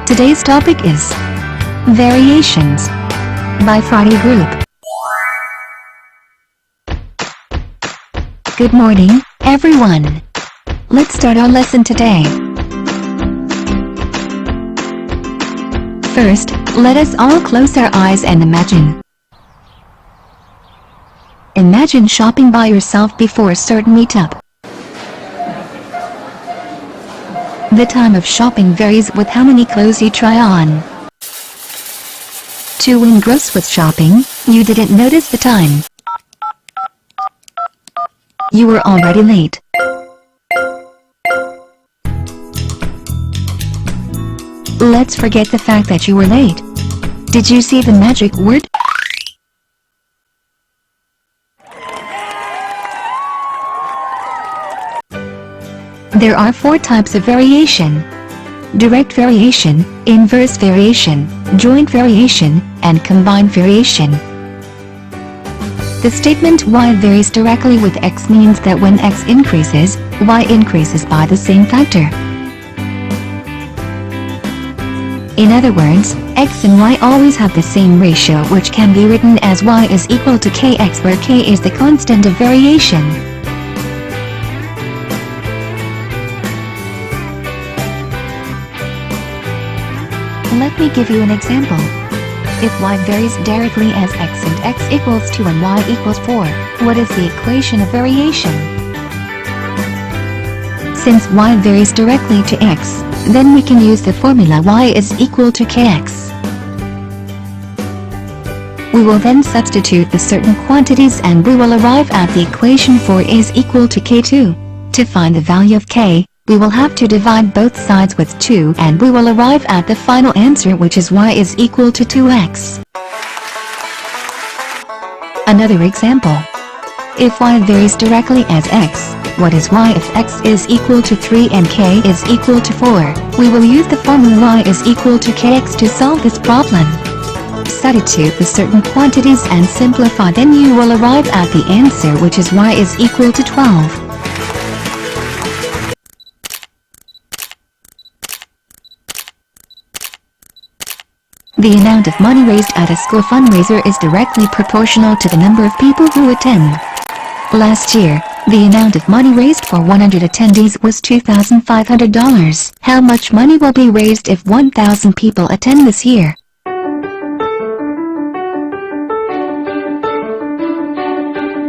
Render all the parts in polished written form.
Today's topic is Variations by Friday Group. Good morning, everyone. Let's start our lesson today. First, let us all close our eyes and imagine. Imagine shopping by yourself before a certain meetup. The time of shopping varies with how many clothes you try on. To engross with shopping, you didn't notice the time. You were already late. Let's forget the fact that you were late. Did you see the magic word? There are 4 types of variation: direct variation, inverse variation, joint variation, and combined variation. The statement y varies directly with x means that when x increases, y increases by the same factor. In other words, x and y always have the same ratio, which can be written as y is equal to kx, where k is the constant of variation. Let me give you an example. If y varies directly as x and x equals 2 and y equals 4, what is the equation of variation? Since y varies directly to x, then we can use the formula y is equal to kx. We will then substitute the certain quantities and we will arrive at the equation 4 is equal to k2. To find the value of k, we will have to divide both sides with 2 and we will arrive at the final answer, which is y is equal to 2x. Another example. If y varies directly as x, what is y if x is equal to 3 and k is equal to 4? We will use the formula y is equal to kx to solve this problem. Substitute the certain quantities and simplify, then you will arrive at the answer, which is y is equal to 12. The amount of money raised at a school fundraiser is directly proportional to the number of people who attend. Last year, the amount of money raised for 100 attendees was $2,500. How much money will be raised if 1,000 people attend this year?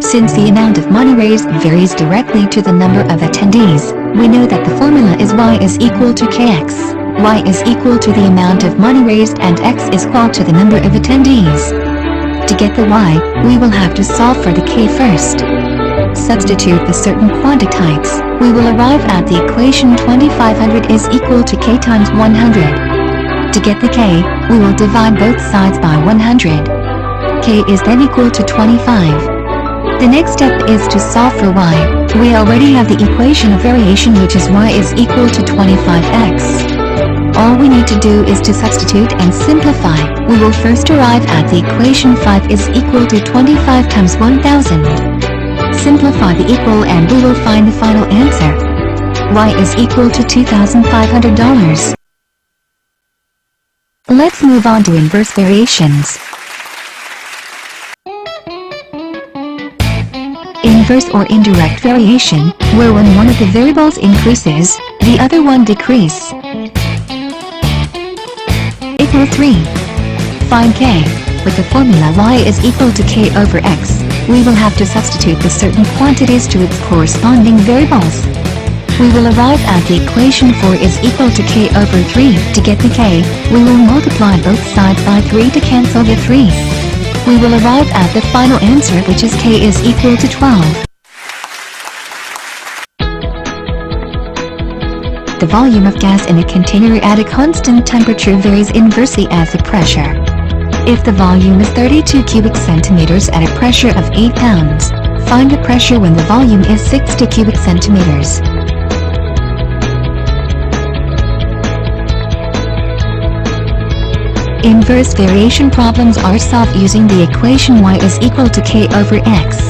Since the amount of money raised varies directly to the number of attendees, we know that the formula is y is equal to kx. Y is equal to the amount of money raised and x is equal to the number of attendees. To get the y, we will have to solve for the k first. Substitute the certain quantities. We will arrive at the equation 2500 is equal to k times 100. To get the k, we will divide both sides by 100. K is then equal to 25. The next step is to solve for y. We already have the equation of variation, which is y is equal to 25x. All we need to do is to substitute and simplify. We will first arrive at the equation 5 is equal to 25 times 1000. Simplify the equal and we will find the final answer. Y is equal to $2,500. Let's move on to inverse variations. Inverse or indirect variation, where when one of the variables increases, the other one decreases. Equal 3. Find k. With the formula y is equal to k over x, we will have to substitute the certain quantities to its corresponding variables. We will arrive at the equation 4 is equal to k over 3. To get the k, we will multiply both sides by 3 to cancel the 3. We will arrive at the final answer, which is k is equal to 12. The volume of gas in a container at a constant temperature varies inversely as the pressure. If the volume is 32 cubic centimeters at a pressure of 8 pounds, find the pressure when the volume is 60 cubic centimeters. Inverse variation problems are solved using the equation y is equal to k over x.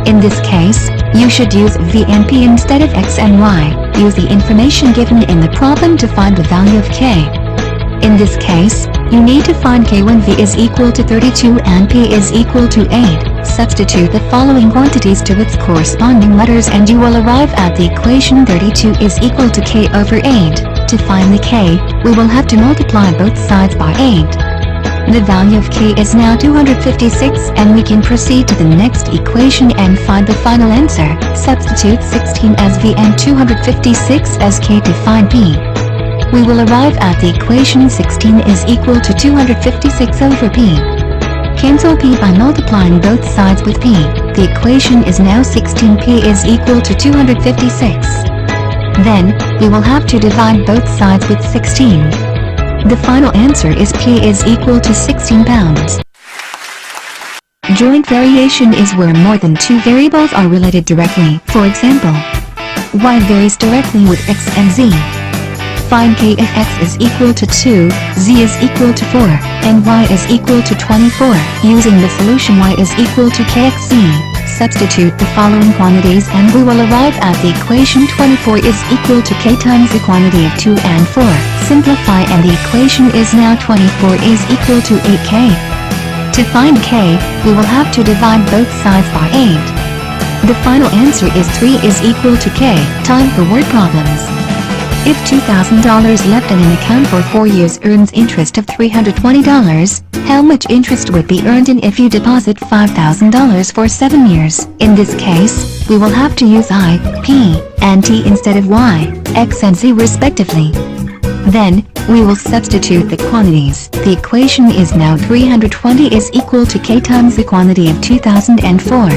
In this case, you should use v and p instead of x and y. Use the information given in the problem to find the value of k. In this case, you need to find k when v is equal to 32 and p is equal to 8. Substitute the following quantities to its corresponding letters and you will arrive at the equation 32 is equal to k over 8. To find the k, we will have to multiply both sides by 8. The value of k is now 256 and we can proceed to the next equation and find the final answer. Substitute 16 as v and 256 as k to find p. We will arrive at the equation 16 is equal to 256 over p. Cancel p by multiplying both sides with p. The equation is now 16p is equal to 256. Then, we will have to divide both sides with 16. The final answer is p is equal to 16 pounds. Joint variation is where more than two variables are related directly. For example, y varies directly with x and z. Find k if x is equal to 2, z is equal to 4, and y is equal to 24. Using the solution y is equal to kxz, substitute the following quantities and we will arrive at the equation 24 is equal to k times the quantity of 2 and 4. Simplify and the equation is now 24 is equal to 8k. To find k, we will have to divide both sides by 8. The final answer is 3 is equal to k. Time for word problems. If $2,000 left in an account for 4 years earns interest of $320, how much interest would be earned in if you deposit $5,000 for 7 years? In this case, we will have to use I, P, and T instead of Y, X and Z respectively. Then, we will substitute the quantities. The equation is now 320 is equal to K times the quantity of 2004.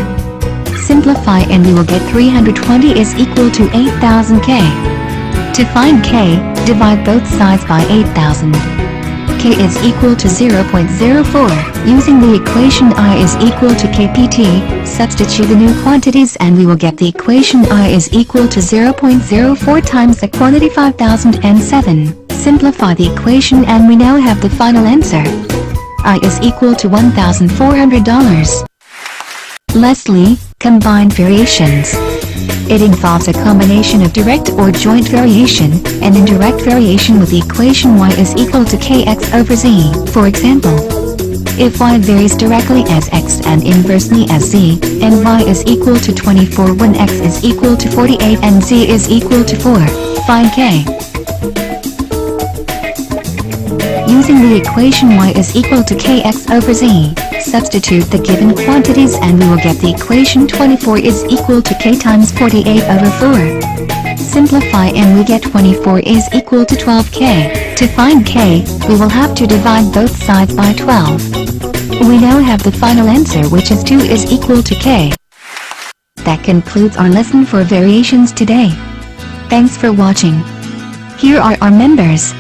Simplify and we will get 320 is equal to 8,000 K. To find k, divide both sides by 8,000. K is equal to 0.04. Using the equation I is equal to kpt, substitute the new quantities and we will get the equation I is equal to 0.04 times the quantity 5,007. Simplify the equation and we now have the final answer. I is equal to $1,400. Lastly, combined variations. It involves a combination of direct or joint variation, and indirect variation with the equation y is equal to kx over z. For example, if y varies directly as x and inversely as z, and y is equal to 24 when x is equal to 48 and z is equal to 4, find k. Using the equation y is equal to kx over z, substitute the given quantities and we will get the equation 24 is equal to k times 48 over 4. Simplify and we get 24 is equal to 12k. To find k, we will have to divide both sides by 12. We now have the final answer which is 2 is equal to k. That concludes our lesson for variations today. Thanks for watching. Here are our members.